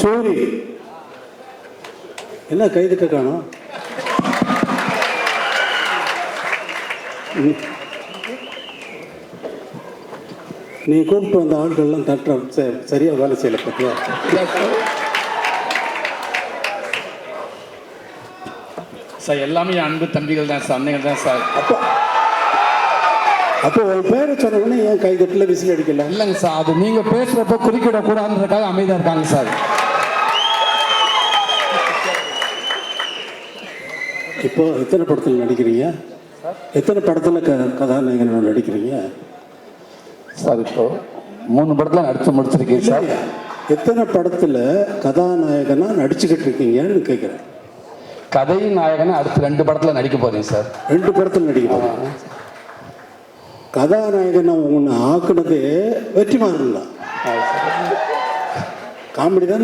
சூரி என்ன கைதுக்க காணோம்? நீ கூப்பிட்டு வந்த ஆட்கள்லாம் தட்டுற சரியா வேலை செய்யல பத்தியா? சார் எல்லாமே என் அன்பு தம்பிகள் தான் சார், அன்னைகள் தான் சார். அப்போ உன் பேரை சொன்னவொடனே ஏன் கைதட்டில் விசில் அடிக்கல? இல்லைங்க சார், அது நீங்கள் பேசுகிறப்ப குறுக்கிடக்கூடாதுன்றதுக்காக அமைதியாக இருக்காங்க சார். இப்போ எத்தனை படத்தில் நடிக்கிறீங்க? எத்தனை படத்தில் கதாநாயகன் நடிக்கிறீங்க சார்? இப்போ 3 படத்தில் நடித்து முடிச்சிருக்கீங்க சார். எத்தனை படத்தில் கதாநாயகனாக நடிச்சுக்கிட்டு இருக்கீங்கன்னு கேட்குறேன். கதை நாயகனை அடுத்து 2 படத்தில் நடிக்க போகிறேன் சார். 2 படத்தில் நடிக்க போகிறேன். கதாநாயகனை உன்னை ஆக்குனதே வெற்றிமாறன் தான். காமெடி தானே